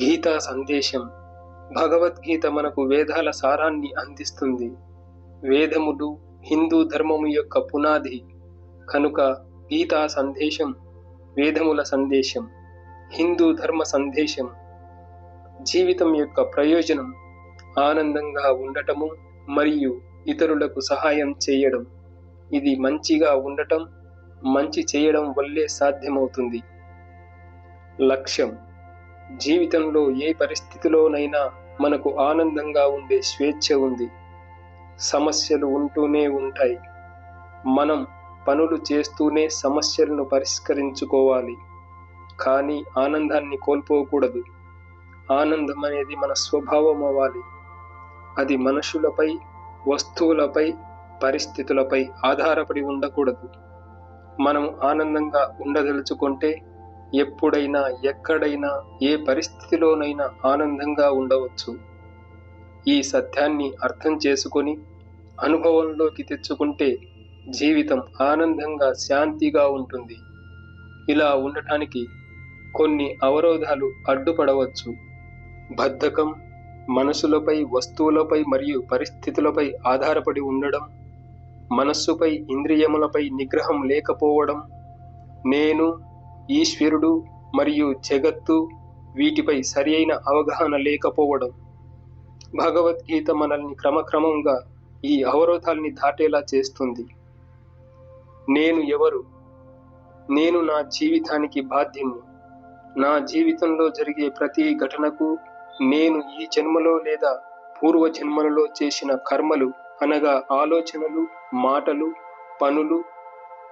గీతా సందేశం. భగవద్గీత మనకు వేదాల సారాన్ని అందిస్తుంది. వేదములు హిందూ ధర్మము యొక్క పునాది కనుక గీతా సందేశం వేదముల సందేశం, హిందూ ధర్మ సందేశం. జీవితం యొక్క ప్రయోజనం ఆనందంగా ఉండటము మరియు ఇతరులకు సహాయం చేయడం. ఇది మంచిగా ఉండటం, మంచి చేయడం వల్లే సాధ్యమవుతుంది. లక్ష్యం: జీవితంలో ఏ పరిస్థితిలోనైనా మనకు ఆనందంగా ఉండే స్వేచ్ఛ ఉంది. సమస్యలు ఉంటూనే ఉంటాయి. మనం పనులు చేస్తూనే సమస్యలను పరిష్కరించుకోవాలి. కానీ ఆనందాన్ని కోల్పోకూడదు. ఆనందం అనేది మన స్వభావం అవ్వాలి. అది మనుషులపై, వస్తువులపై, పరిస్థితులపై ఆధారపడి ఉండకూడదు. మనం ఆనందంగా ఉండదలుచుకుంటే ఎప్పుడైనా, ఎక్కడైనా, ఏ పరిస్థితిలోనైనా ఆనందంగా ఉండవచ్చు. ఈ సత్యాన్ని అర్థం చేసుకొని అనుభవంలోకి తెచ్చుకుంటే జీవితం ఆనందంగా, శాంతిగా ఉంటుంది. ఇలా ఉండటానికి కొన్ని అవరోధాలు అడ్డుపడవచ్చు. బద్ధకం, మనసులపై, వస్తువులపై మరియు పరిస్థితులపై ఆధారపడి ఉండడం, మనస్సుపై, ఇంద్రియములపై నిగ్రహం లేకపోవడం, నేను, ఈశ్వరుడు మరియు జగత్తు వీటిపై సరియైన అవగాహన లేకపోవడం. భగవద్గీత మనల్ని క్రమక్రమంగా ఈ అవరోధాల్ని దాటేలా చేస్తుంది. నేను ఎవరు? నేను నా జీవితానికి బాధ్యుణ్ణి. నా జీవితంలో జరిగే ప్రతి ఘటనకు నేను ఈ జన్మలో లేదా పూర్వ జన్మలలో చేసిన కర్మలు అనగా ఆలోచనలు, మాటలు, పనులు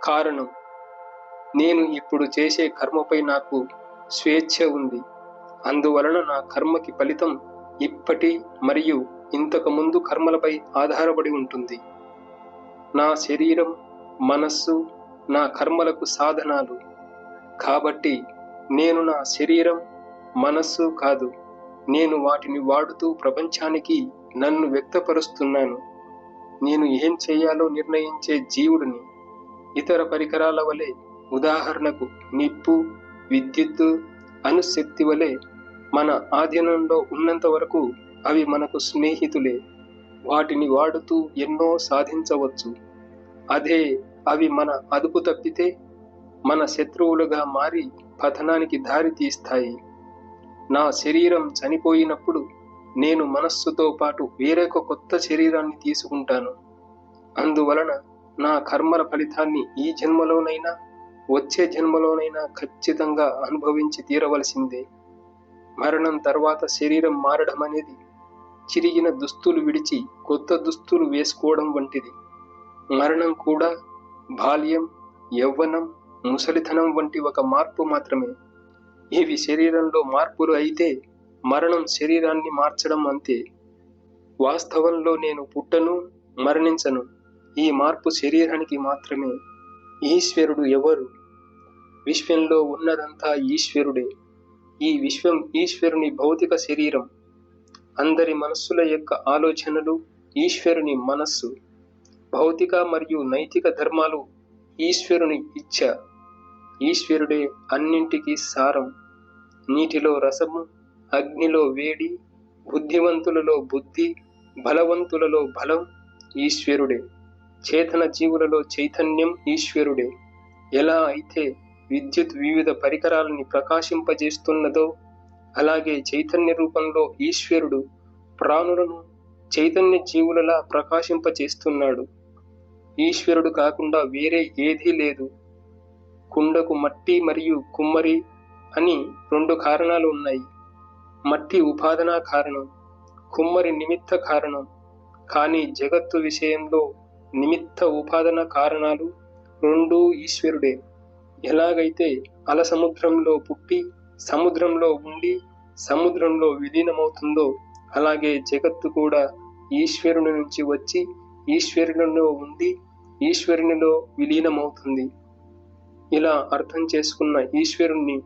కారణం. నేను ఇప్పుడు చేసే కర్మపై నాకు స్వేచ్ఛ ఉంది. అందువలన నా కర్మకి ఫలితం ఇప్పటి మరియు ఇంతకు ముందు కర్మలపై ఆధారపడి ఉంటుంది. నా శరీరం, మనస్సు నా కర్మలకు సాధనాలు. కాబట్టి నేను నా శరీరం, మనస్సు కాదు. నేను వాటిని వాడుతూ ప్రపంచానికి నన్ను వ్యక్తపరుస్తున్నాను. నేను ఏం చేయాలో నిర్ణయించే జీవుడిని. ఇతర పరికరాల వలె, ఉదాహరణకు నిప్పు, విద్యుత్తు, అణుశక్తి వలె మన ఆధీనంలో ఉన్నంత వరకు అవి మనకు స్నేహితులే. వాటిని వాడుతూ ఎన్నో సాధించవచ్చు. అదే అవి మన అదుపు తప్పితే మన శత్రువులుగా మారి పతనానికి దారి తీస్తాయి. నా శరీరం చనిపోయినప్పుడు నేను మనస్సుతో పాటు వేరొక కొత్త శరీరాన్ని తీసుకుంటాను. అందువలన నా కర్మల ఫలితాన్ని ఈ జన్మలోనైనా, వచ్చే జన్మలోనైనా ఖచ్చితంగా అనుభవించి తీరవలసిందే. మరణం తర్వాత శరీరం మారడం అనేది చిరిగిన దుస్తులు విడిచి కొత్త దుస్తులు వేసుకోవడం వంటిది. మరణం కూడా బాల్యం, యవ్వనం, ముసలితనం వంటి ఒక మార్పు మాత్రమే. ఇవి శరీరంలో మార్పులు అయితే మరణం శరీరాన్ని మార్చడం అంతే. వాస్తవంలో నేను పుట్టను, మరణించను. ఈ మార్పు శరీరానికి మాత్రమే. ఈశ్వరుడు ఎవరు? విశ్వంలో ఉన్నదంతా ఈశ్వరుడే. ఈ విశ్వం ఈశ్వరుని భౌతిక శరీరం. అందరి మనస్సుల యొక్క ఆలోచనలు ఈశ్వరుని మనస్సు. భౌతిక మరియు నైతిక ధర్మాలు ఈశ్వరుని ఇచ్ఛ. ఈశ్వరుడే అన్నింటికీ సారం. నీటిలో రసము, అగ్నిలో వేడి, బుద్ధివంతులలో బుద్ధి, బలవంతులలో బలం ఈశ్వరుడే. చేతన జీవులలో చైతన్యం ఈశ్వరుడే. ఎలా అయితే విద్యుత్ వివిధ పరికరాలని ప్రకాశింపజేస్తున్నదో అలాగే చైతన్య రూపంలో ఈశ్వరుడు ప్రాణులను చైతన్య జీవులలా ప్రకాశింపచేస్తున్నాడు. ఈశ్వరుడు కాకుండా వేరే ఏదీ లేదు. కుండకు మట్టి మరియు కుమ్మరి అని రెండు కారణాలు ఉన్నాయి. మట్టి ఉపాదాన కారణం, కుమ్మరి నిమిత్త కారణం. కానీ జగత్తు విషయంలో నిమిత్త ఉపాదాన కారణాలు రెండూ ఈశ్వరుడే. ఎలాగైతే అల సముద్రంలో పుట్టి సముద్రంలో ఉండి సముద్రంలో విలీనమవుతుందో అలాగే జగత్తు కూడా ఈశ్వరుని నుంచి వచ్చి ఈశ్వరునిలో ఉండి ఈశ్వరునిలో విలీనమవుతుంది. ఇలా అర్థం చేసుకున్న ఈశ్వరుణ్ణి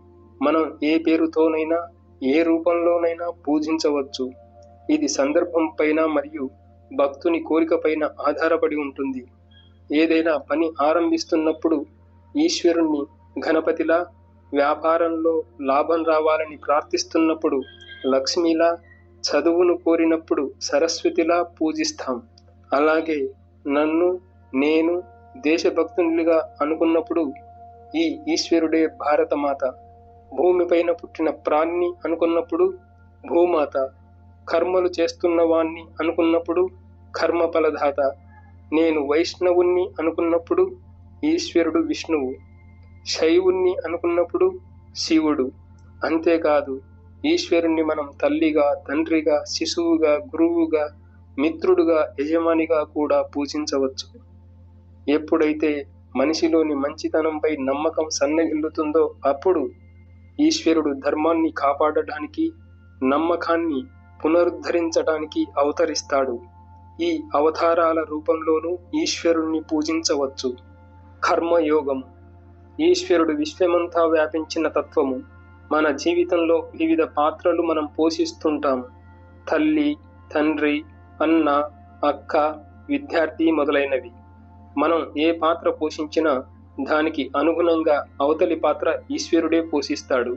మనం ఏ పేరుతోనైనా, ఏ రూపంలోనైనా పూజించవచ్చు. ఇది సందర్భం పైన మరియు భక్తుని కోరిక పైన ఆధారపడి ఉంటుంది. ఏదైనా పని ఆరంభిస్తున్నప్పుడు ఈశ్వరుణ్ణి గణపతిలా, వ్యాపారంలో లాభం రావాలని ప్రార్థిస్తున్నప్పుడు లక్ష్మిలా, చదువును కోరినప్పుడు సరస్వతిలా పూజిస్తాం. అలాగే నన్ను నేను దేశభక్తునిగా అనుకున్నప్పుడు ఈ ఈశ్వరుడే భారతమాత. భూమిపైన పుట్టిన ప్రాణిని అనుకున్నప్పుడు భూమాత. కర్మలు చేస్తున్నవాణ్ణి అనుకున్నప్పుడు కర్మఫలదాత. నేను వైష్ణవుణ్ణి అనుకున్నప్పుడు ఈశ్వరుడు విష్ణువు. శైవుణ్ణి అనుకున్నప్పుడు శివుడు. అంతేకాదు, ఈశ్వరుణ్ణి మనం తల్లిగా, తండ్రిగా, శిశువుగా, గురువుగా, మిత్రుడుగా, యజమానిగా కూడా పూజించవచ్చు. ఎప్పుడైతే మనిషిలోని మంచితనంపై నమ్మకం సన్నగిల్లుతుందో అప్పుడు ఈశ్వరుడు ధర్మాన్ని కాపాడడానికి, నమ్మకాన్ని పునరుద్ధరించడానికి అవతరిస్తాడు. ఈ అవతారాల రూపంలోనూ ఈశ్వరుణ్ణి పూజించవచ్చు. కర్మయోగం. ఈశ్వరుడు విశ్వమంతా వ్యాపించిన తత్వము. మన జీవితంలో వివిధ పాత్రలు మనం పోషిస్తుంటాం. తల్లి, తండ్రి, అన్న, అక్క, విద్యార్థి మొదలైనవి. మనం ఏ పాత్ర పోషించినా దానికి అనుగుణంగా అవతలి పాత్ర ఈశ్వరుడే పోషిస్తాడు.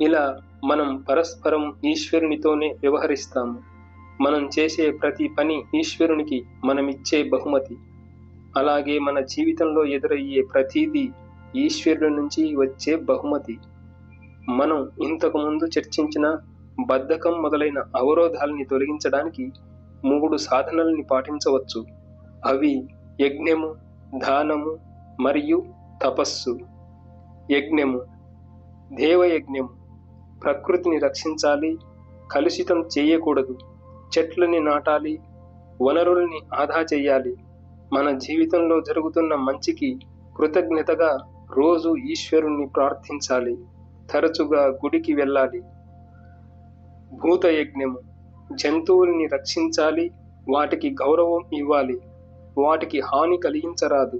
ఇలా మనం పరస్పరం ఈశ్వరునితోనే వ్యవహరిస్తాము. మనం చేసే ప్రతి పని ఈశ్వరునికి మనమిచ్చే బహుమతి. అలాగే మన జీవితంలో ఎదురయ్యే ప్రతిదీ ఈశ్వరుడి నుంచి వచ్చే బహుమతి. మనం ఇంతకు ముందు చర్చించిన బద్ధకం మొదలైన అవరోధాలని తొలగించడానికి 3 సాధనల్ని పాటించవచ్చు. అవి యజ్ఞము, దానము మరియు తపస్సు. యజ్ఞము. దేవయజ్ఞము. ప్రకృతిని రక్షించాలి, కలుషితం చేయకూడదు. చెట్లని నాటాలి, వనరుల్ని ఆదా చేయాలి. మన జీవితంలో జరుగుతున్న మంచికి కృతజ్ఞతగా రోజు ఈశ్వరుణ్ణి ప్రార్థించాలి. తరచుగా గుడికి వెళ్ళాలి. భూతయజ్ఞము. జంతువుల్ని రక్షించాలి, వాటికి గౌరవం ఇవ్వాలి, వాటికి హాని కలిగించరాదు.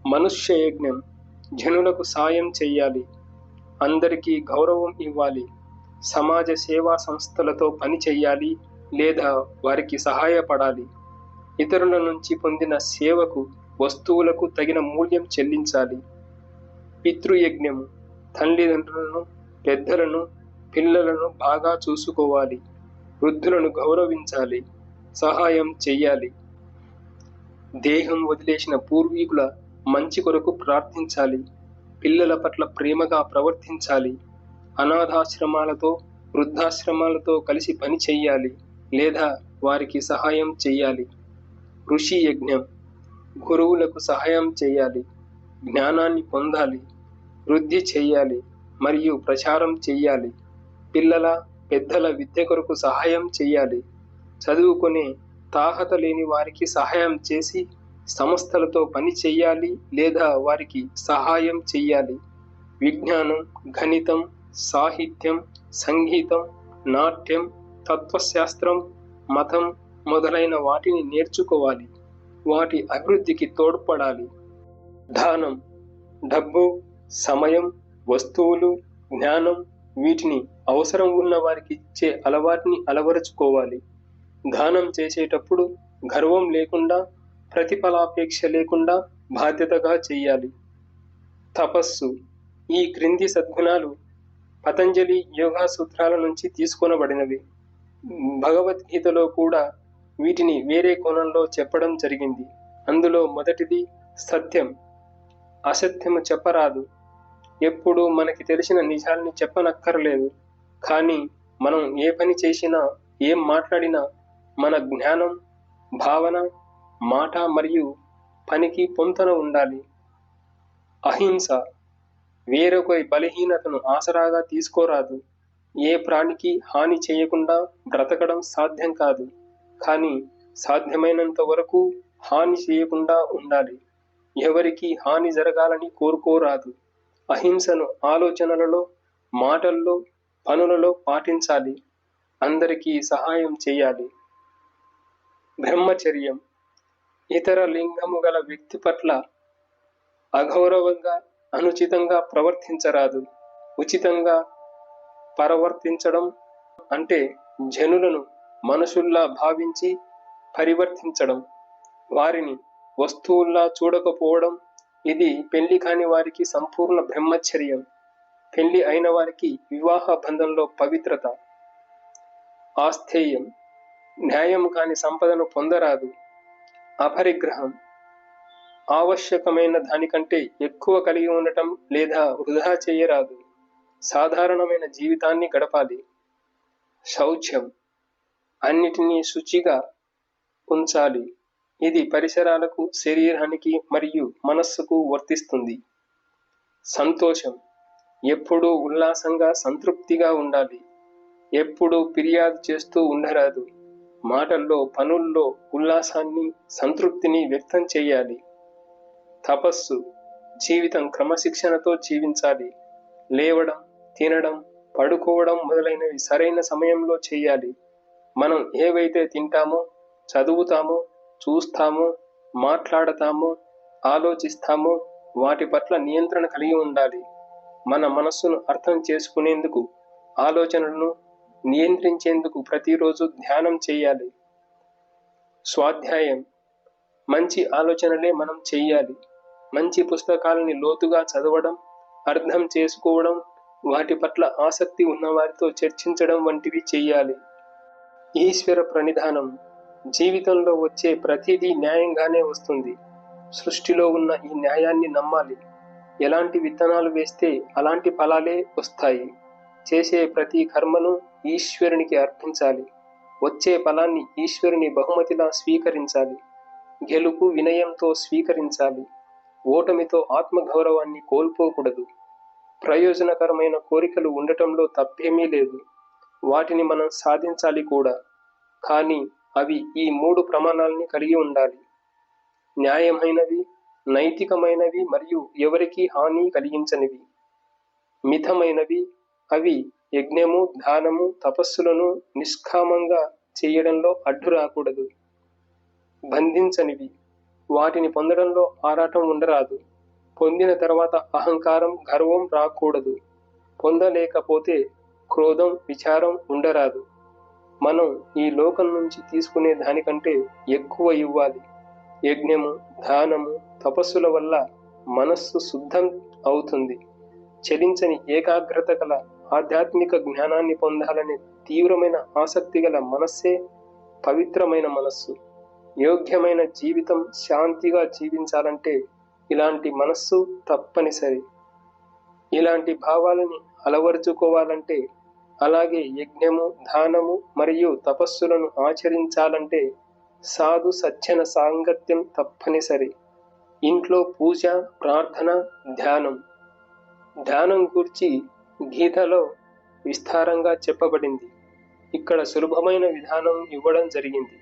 మనుష్య యజ్ఞం. జనులకు సాయం చెయ్యాలి, అందరికీ గౌరవం ఇవ్వాలి, సమాజ సేవా సంస్థలతో పని చెయ్యాలి లేదా వారికి సహాయపడాలి. ఇతరుల నుంచి పొందిన సేవకు, వస్తువులకు తగిన మూల్యం చెల్లించాలి. పితృయజ్ఞము. తల్లిదండ్రులను, పెద్దలను, పిల్లలను బాగా చూసుకోవాలి, వృద్ధులను గౌరవించాలి, సహాయం చెయ్యాలి. దేహం వదిలేసిన పూర్వీకుల మంచి కొరకు ప్రార్థించాలి, పిల్లల పట్ల ప్రేమగా ప్రవర్తించాలి, అనాథాశ్రమాలతో, వృద్ధాశ్రమాలతో కలిసి పని చెయ్యాలి లేదా వారికి సహాయం చెయ్యాలి. ఋషి యజ్ఞం. గురువులకు సహాయం చేయాలి, జ్ఞానాన్ని పొందాలి, వృద్ధి చెయ్యాలి మరియు ప్రచారం చెయ్యాలి. పిల్లల, పెద్దల విద్య కొరకు సహాయం చెయ్యాలి. చదువుకునే తాహత లేని వారికి సహాయం చేసి సంస్థలతో పని చెయ్యాలి లేదా వారికి సహాయం చెయ్యాలి. విజ్ఞానం, గణితం, సాహిత్యం, సంగీతం, నాట్యం, తత్వశాస్త్రం, మతం మొదలైన వాటిని నేర్చుకోవాలి, వాటి అభివృద్ధికి తోడ్పడాలి. దానం. డబ్బు, సమయం, వస్తువులు, జ్ఞానం వీటిని అవసరం ఉన్న వారికి ఇచ్చే అలవాటుని అలవరుచుకోవాలి. దానం చేసేటప్పుడు గర్వం లేకుండా, ప్రతిఫలాపేక్ష లేకుండా బాధ్యతగా చెయ్యాలి. తపస్సు. ఈ క్రింది సద్గుణాలు పతంజలి యోగా సూత్రాల నుంచి తీసుకొనబడినవి. భగవద్గీతలో కూడా వీటిని వేరే కోణంలో చెప్పడం జరిగింది. అందులో మొదటిది సత్యం. అసత్యము చెప్పరాదు. ఎప్పుడు మనకి తెలిసిన నిజాల్ని చెప్పనక్కర్లేదు. కానీ మనం ఏ పని చేసినా, ఏం మాట్లాడినా మన జ్ఞానం, భావన, మాట మరియు పనికి పొంతన ఉండాలి. అహింస. వేరొకరి బలహీనతను ఆసరాగా తీసుకోరాదు. ఏ ప్రాణికి హాని చేయకుండా బ్రతకడం సాధ్యం కాదు, కానీ సాధ్యమైనంత వరకు హాని చేయకుండా ఉండాలి. ఎవరికి హాని జరగాలని కోరుకోరాదు. అహింసను ఆలోచనలలో, మాటల్లో, పనులలో పాటించాలి. అందరికీ సహాయం చేయాలి. బ్రహ్మచర్యం. ఇతర లింగము గల వ్యక్తి పట్ల అగౌరవంగా, అనుచితంగా ప్రవర్తించరాదు. ఉచితంగా ప్రవర్తించడం అంటే జనులను మనుషుల్లా భావించి పరివర్తించడం, వారిని వస్తువుల్లా చూడకపోవడం. ఇది పెళ్లి కాని వారికి సంపూర్ణ బ్రహ్మచర్యం. పెళ్లి అయిన వారికి వివాహ బంధంలో పవిత్రత. ఆస్థేయం, న్యాయం కాని సంపదను పొందరాదు. అపరిగ్రహం, ఆవశ్యకమైన దానికంటే ఎక్కువ కలిగి ఉండటం లేదా వృధా చేయరాదు. సాధారణమైన జీవితాన్ని గడపాలి. శౌచ్యం, అన్నిటినీ శుచిగా ఉంచాలి. ఇది పరిసరాలకు, శరీరానికి మరియు మనస్సుకు వర్తిస్తుంది. సంతోషం, ఎప్పుడూ ఉల్లాసంగా, సంతృప్తిగా ఉండాలి. ఎప్పుడూ ఫిర్యాదు చేస్తూ ఉండరాదు. మాటల్లో, పనుల్లో ఉల్లాసాన్ని, సంతృప్తిని వ్యక్తం చేయాలి. తపస్సు, జీవితం క్రమశిక్షణతో జీవించాలి. లేవడం, తినడం, పడుకోవడం మొదలైనవి సరైన సమయంలో చేయాలి. మనం ఏవైతే తింటామో, చదువుతామో, చూస్తామో, మాట్లాడతామో, ఆలోచిస్తామో వాటి పట్ల నియంత్రణ కలిగి ఉండాలి. మన మనస్సును అర్థం చేసుకునేందుకు, ఆలోచనలను నియంత్రించేందుకు ప్రతిరోజు ధ్యానం చేయాలి. స్వాధ్యాయం, మంచి ఆలోచనలే మనం చేయాలి. మంచి పుస్తకాలని లోతుగా చదవడం, అర్థం చేసుకోవడం, వాటి పట్ల ఆసక్తి ఉన్నవారితో చర్చించడం వంటివి చేయాలి. ఈశ్వర ప్రణిధానం, జీవితంలో వచ్చే ప్రతిదీ న్యాయంగానే వస్తుంది. సృష్టిలో ఉన్న ఈ న్యాయాన్ని నమ్మాలి. ఎలాంటి విత్తనాలు వేస్తే అలాంటి ఫలాలే వస్తాయి. చేసే ప్రతి కర్మను ఈశ్వరునికి అర్పించాలి. వచ్చే ఫలాన్ని ఈశ్వరుని బహుమతిలా స్వీకరించాలి. గెలుపు వినయంతో స్వీకరించాలి. ఓటమితో ఆత్మగౌరవాన్ని కోల్పోకూడదు. ప్రయోజనకరమైన కోరికలు ఉండటంలో తప్పేమీ లేదు. వాటిని మనం సాధించాలి కూడా. కానీ అవి ఈ 3 ప్రమాణాలని కలిగి ఉండాలి. న్యాయమైనవి, నైతికమైనవి మరియు ఎవరికీ హాని కలిగించనివి. మితమైనవి, అవి యజ్ఞము, దానము, తపస్సులను నిష్కామంగా చేయడంలో అడ్డు రాకూడదు. బంధించనివి, వాటిని పొందడంలో ఆరాటం ఉండరాదు. పొందిన తర్వాత అహంకారం, గర్వం రాకూడదు. పొందలేకపోతే క్రోధం, విచారం ఉండరాదు. మనం ఈ లోకం నుంచి తీసుకునే దానికంటే ఎక్కువ ఇవ్వాలి. యజ్ఞము, దానము, తపస్సుల వల్ల మనస్సు శుద్ధం అవుతుంది. చలించని ఏకాగ్రత గల ఆధ్యాత్మిక జ్ఞానాన్ని పొందాలనే తీవ్రమైన ఆసక్తి గల మనస్సే పవిత్రమైన మనస్సు. యోగ్యమైన జీవితం, శాంతిగా జీవించాలంటే ఇలాంటి మనస్సు తప్పనిసరి. ఇలాంటి భావాలని అలవరుచుకోవాలంటే, అలాగే యజ్ఞము, దానము మరియు తపస్సులను ఆచరించాలంటే సాధు సజ్జన సాంగత్యం తప్పనిసరి. ఇంట్లో పూజ, ప్రార్థన, ధ్యానం. ధ్యానం గురించి గీతలో విస్తారంగా చెప్పబడింది. ఇక్కడ సులభమైన విధానం ఇవ్వడం జరిగింది.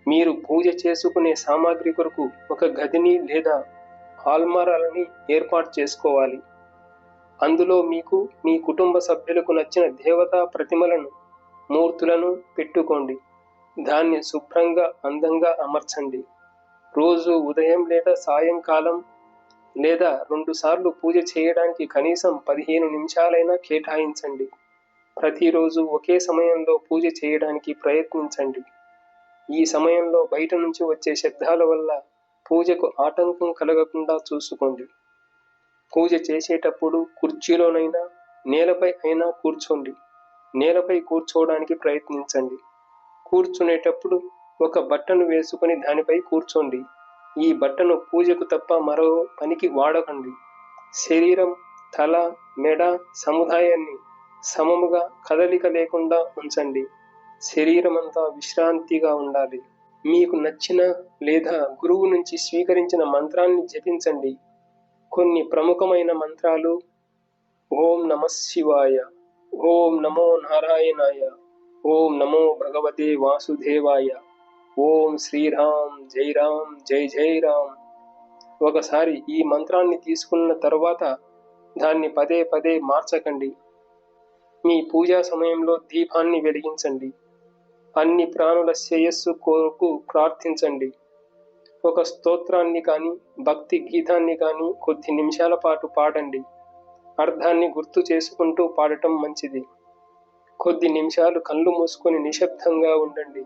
మీరు పూజ చేసుకునే సామాగ్రి కొరకు ఒక గదిని లేదా ఆల్మారాలని ఏర్పాటు చేసుకోవాలి. అందులో మీకు, మీ కుటుంబ సభ్యులకు నచ్చిన దేవతా ప్రతిమలను, మూర్తులను పెట్టుకోండి. దాన్ని శుభ్రంగా, అందంగా అమర్చండి. రోజు ఉదయం లేదా సాయంకాలం లేదా 2 సార్లు పూజ చేయడానికి కనీసం 15 నిమిషాలైనా కేటాయించండి. ప్రతిరోజు ఒకే సమయంలో పూజ చేయడానికి ప్రయత్నించండి. ఈ సమయంలో బయట నుంచి వచ్చే శబ్దాల వల్ల పూజకు ఆటంకం కలగకుండా చూసుకోండి. పూజ చేసేటప్పుడు కుర్చీలోనైనా, నేలపై అయినా కూర్చోండి. నేలపై కూర్చోవడానికి ప్రయత్నించండి. కూర్చునేటప్పుడు ఒక బట్టను వేసుకొని దానిపై కూర్చోండి. ఈ బట్టను పూజకు తప్ప మరో పనికి వాడకండి. శరీరం, తల, మెడ సముదాయాన్ని సమముగా, కదలిక లేకుండా ఉంచండి. శరీరమంతా విశ్రాంతిగా ఉండాలి. మీకు నచ్చిన లేదా గురువు నుంచి స్వీకరించిన మంత్రాన్ని జపించండి. కొన్ని ప్రముఖమైన మంత్రాలు: ఓం నమః శివాయ, ఓం నమో నారాయణాయ, ఓం నమో భగవతే వాసుదేవాయ, ఓం శ్రీరామ్, జై రామ్, జై జై రామ్. ఒకసారి ఈ మంత్రాన్ని తీసుకున్న తర్వాత దాన్ని పదే పదే మార్చకండి. మీ పూజా సమయంలో దీపాన్ని వెలిగించండి. అన్ని ప్రాణుల శ్రేయస్సు కొరకు ప్రార్థించండి. ఒక స్తోత్రాన్ని కానీ, భక్తి గీతాన్ని కానీ కొద్ది నిమిషాల పాటు పాడండి. అర్థాన్ని గుర్తు చేసుకుంటూ పాడటం మంచిది. కొద్ది నిమిషాలు కళ్ళు మూసుకొని నిశ్శబ్దంగా ఉండండి.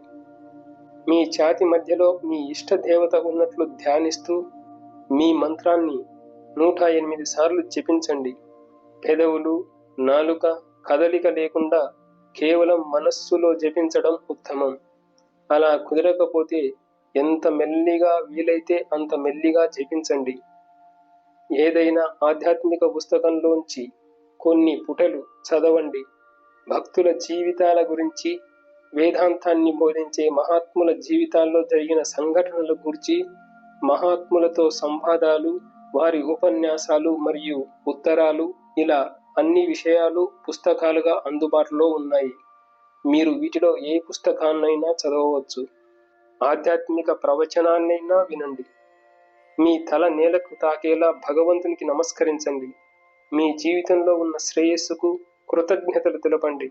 మీ ఛాతి మధ్యలో మీ ఇష్ట దేవత ఉన్నట్లు ధ్యానిస్తూ మీ మంత్రాన్ని 108 సార్లు జపించండి. పెదవులు, నాలుక కదలిక లేకుండా కేవలం మనస్సులో జపించడం ఉత్తమం. అలా కుదరకపోతే ఎంత మెల్లిగా వీలైతే అంత మెల్లిగా జపించండి. ఏదైనా ఆధ్యాత్మిక పుస్తకంలోంచి కొన్ని పుటలు చదవండి. భక్తుల జీవితాల గురించి, వేదాంతాన్ని బోధించే మహాత్ముల జీవితాల్లో జరిగిన సంఘటనల గురించి, మహాత్ములతో సంవాదాలు, వారి ఉపన్యాసాలు మరియు ఉత్తరాలు, ఇలా అన్ని విషయాలు పుస్తకాలుగా అందుబాటులో ఉన్నాయి. మీరు వీటిలో ఏ పుస్తకాన్నైనా చదవవచ్చు. ఆధ్యాత్మిక ప్రవచనాన్నైనా వినండి. మీ తల నేలకు తాకేలా భగవంతునికి నమస్కరించండి. మీ జీవితంలో ఉన్న శ్రేయస్సుకు కృతజ్ఞతలు తెలపండి.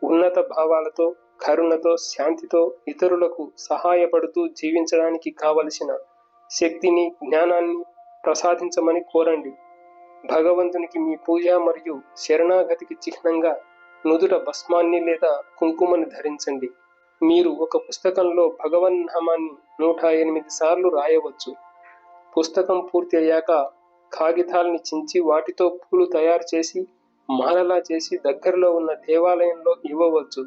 ఉన్నత భావాలతో, కరుణతో, శాంతితో ఇతరులకు సహాయపడుతూ జీవించడానికి కావలసిన శక్తిని, జ్ఞానాన్ని ప్రసాదించమని కోరండి. భగవంతునికి మీ పూజ మరియు శరణాగతికి చిహ్నంగా నుదుట భస్మాన్ని లేదా కుంకుమని ధరించండి. మీరు ఒక పుస్తకంలో భగవన్నామాన్ని 108 సార్లు రాయవచ్చు. పుస్తకం పూర్తి అయ్యాక కాగితాల్ని చించి వాటితో పూలు తయారు చేసి మాలలా చేసి దగ్గరలో ఉన్న దేవాలయంలో ఇవ్వవచ్చు.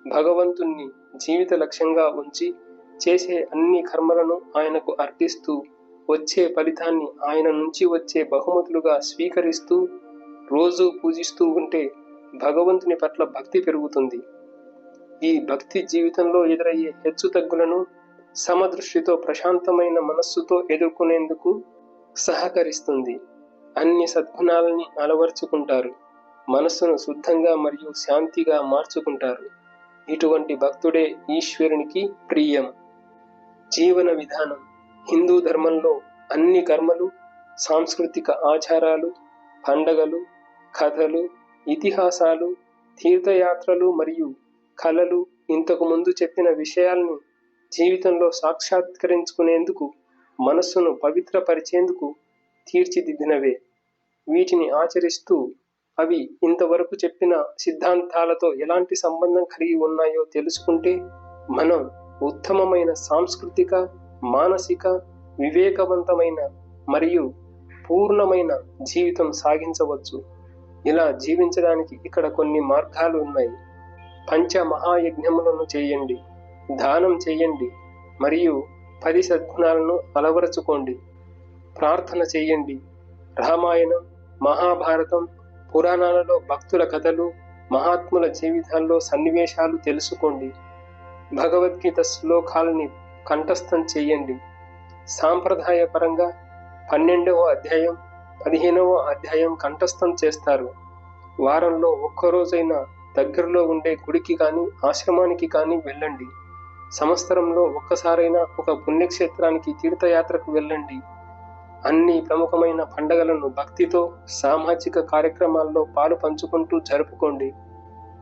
భగవంతుణ్ణి జీవిత లక్ష్యంగా ఉంచి చేసే అన్ని కర్మలను ఆయనకు అర్పిస్తూ వచ్చే ఫలితాన్ని ఆయన నుంచి వచ్చే బహుమతులుగా స్వీకరిస్తూ రోజు పూజిస్తూ ఉంటే భగవంతుని పట్ల భక్తి పెరుగుతుంది. ఈ భక్తి జీవితంలో ఎదురయ్యే హెచ్చుతగ్గులను సమదృష్టితో, ప్రశాంతమైన మనస్సుతో ఎదుర్కొనేందుకు సహకరిస్తుంది. అన్ని సద్గుణాలని అలవర్చుకుంటారు. మనస్సును శుద్ధంగా మరియు శాంతిగా మార్చుకుంటారు. ఇటువంటి భక్తుడే ఈశ్వరునికి ప్రియం. జీవన విధానం. హిందూ ధర్మంలో అన్ని కర్మలు, సాంస్కృతిక ఆచారాలు, పండగలు, కథలు, ఇతిహాసాలు, తీర్థయాత్రలు మరియు కళలు ఇంతకు ముందు చెప్పిన విషయాల్ని జీవితంలో సాక్షాత్కరించుకునేందుకు, మనస్సును పవిత్రపరిచేందుకు తీర్చిదిద్దినవే. వీటిని ఆచరిస్తూ అవి ఇంతవరకు చెప్పిన సిద్ధాంతాలతో ఎలాంటి సంబంధం కలిగి ఉన్నాయో తెలుసుకుంటే మనం ఉత్తమమైన సాంస్కృతిక, మానసిక, వివేకవంతమైన మరియు పూర్ణమైన జీవితం సాగించవచ్చు. ఇలా జీవించడానికి ఇక్కడ కొన్ని మార్గాలు ఉన్నాయి. పంచ మహాయజ్ఞములను చేయండి, దానం చేయండి మరియు 10 సద్గుణాలను అలవరచుకోండి. ప్రార్థన చేయండి. రామాయణం, మహాభారతం, పురాణాలలో భక్తుల కథలు, మహాత్ముల జీవితాల్లో సన్నివేశాలు తెలుసుకోండి. భగవద్గీత శ్లోకాలని కంఠస్థం చేయండి. సాంప్రదాయపరంగా 12వ అధ్యాయం, 15వ అధ్యాయం కంఠస్థం చేస్తారు. వారంలో ఒక్కరోజైనా దగ్గరలో ఉండే గుడికి కానీ ఆశ్రమానికి కానీ వెళ్ళండి. సంవత్సరంలో ఒక్కసారైనా ఒక పుణ్యక్షేత్రానికి, తీర్థయాత్రకు వెళ్ళండి. అన్ని ప్రముఖమైన పండగలను భక్తితో, సామాజిక కార్యక్రమాల్లో పాలు పంచుకుంటూ జరుపుకోండి.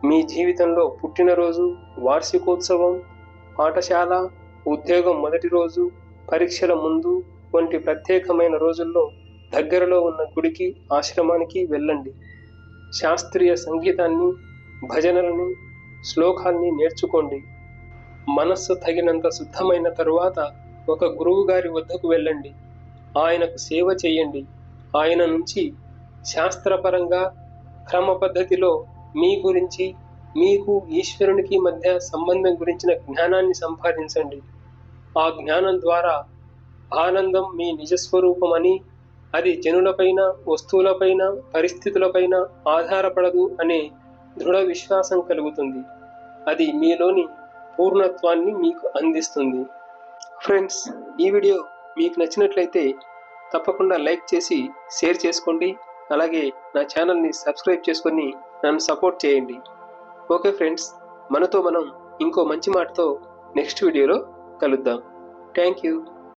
మీ జీవితంలో పుట్టినరోజు, వార్షికోత్సవం, పాఠశాల, ఉద్యోగం మొదటి రోజు, పరీక్షల ముందు వంటి ప్రత్యేకమైన రోజుల్లో దగ్గరలో ఉన్న గుడికి, ఆశ్రమానికి వెళ్ళండి. శాస్త్రీయ సంగీతాన్ని, భజనలని, శ్లోకాల్ని నేర్చుకోండి. మనస్సు తగినంత శుద్ధమైన తరువాత ఒక గురువు గారి వద్దకు వెళ్ళండి. ఆయనకు సేవ చేయండి. ఆయన నుంచి శాస్త్రపరంగా, క్రమ పద్ధతిలో మీ గురించి, మీకు ఈశ్వరునికి మధ్య సంబంధం గురించిన జ్ఞానాన్ని సంపాదించండి. ఆ జ్ఞానం ద్వారా ఆనందం మీ నిజస్వరూపమని, అది జనులపైన, వస్తువులపైన, పరిస్థితులపైన ఆధారపడదు అనే దృఢ విశ్వాసం కలుగుతుంది. అది మీలోని పూర్ణత్వాన్ని మీకు అందిస్తుంది. ఫ్రెండ్స్, ఈ వీడియో మీకు నచ్చినట్లయితే తప్పకుండా లైక్ చేసి షేర్ చేసుకోండి. అలాగే నా ఛానల్ని సబ్స్క్రైబ్ చేసుకొని నన్ను సపోర్ట్ చేయండి. ఓకే ఫ్రెండ్స్, మనతో మనం ఇంకో మంచి మాటతో నెక్స్ట్ వీడియోలో కలుద్దాం. Thank you.